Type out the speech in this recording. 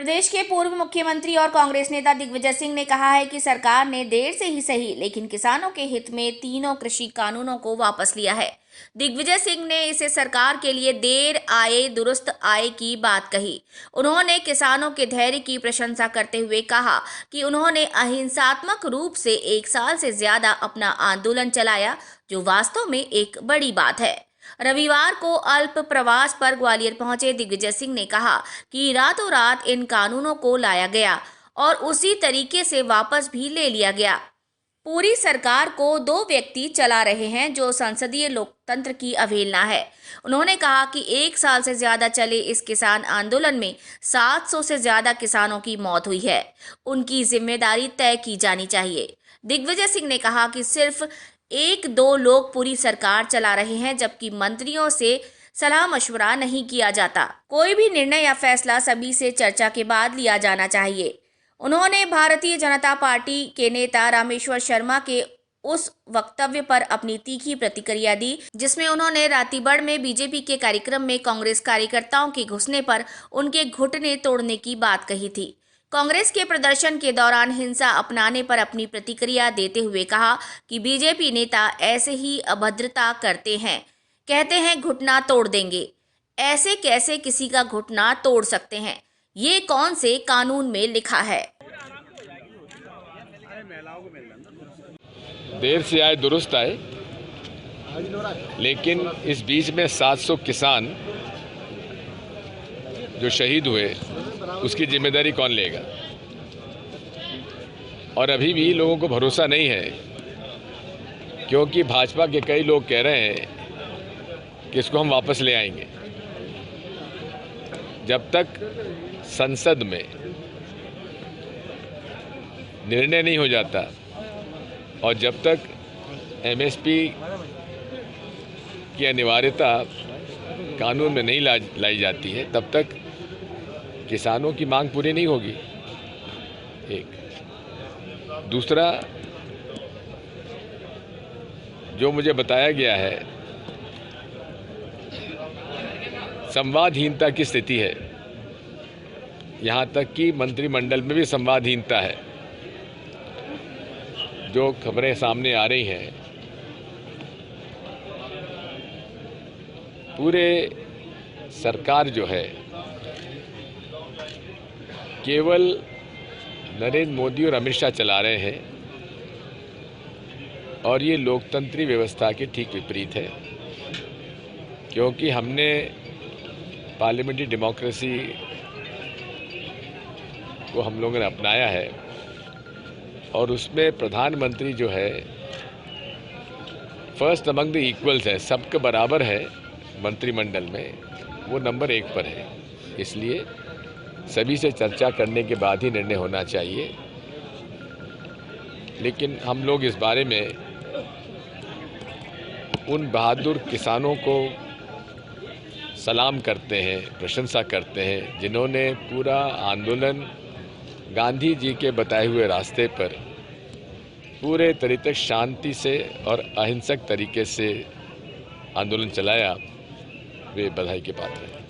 प्रदेश के पूर्व मुख्यमंत्री और कांग्रेस नेता दिग्विजय सिंह ने कहा है कि सरकार ने देर से ही सही लेकिन किसानों के हित में तीनों कृषि कानूनों को वापस लिया है। दिग्विजय सिंह ने इसे सरकार के लिए देर आए दुरुस्त आए की बात कही। उन्होंने किसानों के धैर्य की प्रशंसा करते हुए कहा कि उन्होंने अहिंसात्मक रूप से 1 साल से ज्यादा अपना आंदोलन चलाया, जो वास्तव में एक बड़ी बात है। रविवार को अल्प प्रवास पर ग्वालियर पहुंचे दिग्विजय सिंह ने कहा कि रातों रात इन कानूनों को लाया गया और उसी तरीके से वापस भी ले लिया गया। पूरी सरकार को 2 व्यक्ति चला रहे हैं, जो संसदीय लोकतंत्र की अवहेलना है। उन्होंने कहा कि 1 साल से ज्यादा चले इस किसान आंदोलन में 700 से ज्यादा किसानों की मौत हुई है। उनकी जिम्मेदारी तय की जानी चाहिए। दिग्विजय सिंह ने कहा कि सिर्फ 1-2 लोग पूरी सरकार चला रहे हैं, जबकि मंत्रियों से सलाह मशवरा नहीं किया जाता। कोई भी निर्णय या फैसला सभी से चर्चा के बाद लिया जाना चाहिए। उन्होंने भारतीय जनता पार्टी के नेता रामेश्वर शर्मा के उस वक्तव्य पर अपनी तीखी प्रतिक्रिया दी, जिसमें उन्होंने रातीबड़ में बीजेपी के कार्यक्रम में कांग्रेस कार्यकर्ताओं के घुसने पर उनके घुटने तोड़ने की बात कही थी। कांग्रेस के प्रदर्शन के दौरान हिंसा अपनाने पर अपनी प्रतिक्रिया देते हुए कहा कि बीजेपी नेता ऐसे ही अभद्रता करते हैं, कहते हैं घुटना तोड़ देंगे। ऐसे कैसे किसी का घुटना तोड़ सकते हैं? ये कौन से कानून में लिखा है? देर से आए दुरुस्त आए, लेकिन इस बीच में 700 किसान जो शहीद हुए उसकी जिम्मेदारी कौन लेगा? और अभी भी लोगों को भरोसा नहीं है, क्योंकि भाजपा के कई लोग कह रहे हैं कि इसको हम वापस ले आएंगे। जब तक संसद में निर्णय नहीं हो जाता और जब तक एमएसपी की अनिवार्यता कानून में नहीं लाई जाती है, तब तक किसानों की मांग पूरी नहीं होगी। एक दूसरा, जो मुझे बताया गया है, संवादहीनता की स्थिति है। यहाँ तक कि मंत्रिमंडल में भी संवादहीनता है। जो खबरें सामने आ रही हैं, पूरे सरकार जो है केवल नरेंद्र मोदी और अमित शाह चला रहे हैं, और ये लोकतंत्री व्यवस्था के ठीक विपरीत है। क्योंकि हमने पार्लियामेंट्री डेमोक्रेसी को हम लोगों ने अपनाया है, और उसमें प्रधानमंत्री जो है फर्स्ट अमंग द इक्वल्स है, सबके बराबर है मंत्रिमंडल में, वो नंबर 1 पर है। इसलिए सभी से चर्चा करने के बाद ही निर्णय होना चाहिए। लेकिन हम लोग इस बारे में उन बहादुर किसानों को सलाम करते हैं, प्रशंसा करते हैं, जिन्होंने पूरा आंदोलन गांधी जी के बताए हुए रास्ते पर पूरे तरीके शांति से और अहिंसक तरीके से आंदोलन चलाया। वे बधाई के पात्र हैं।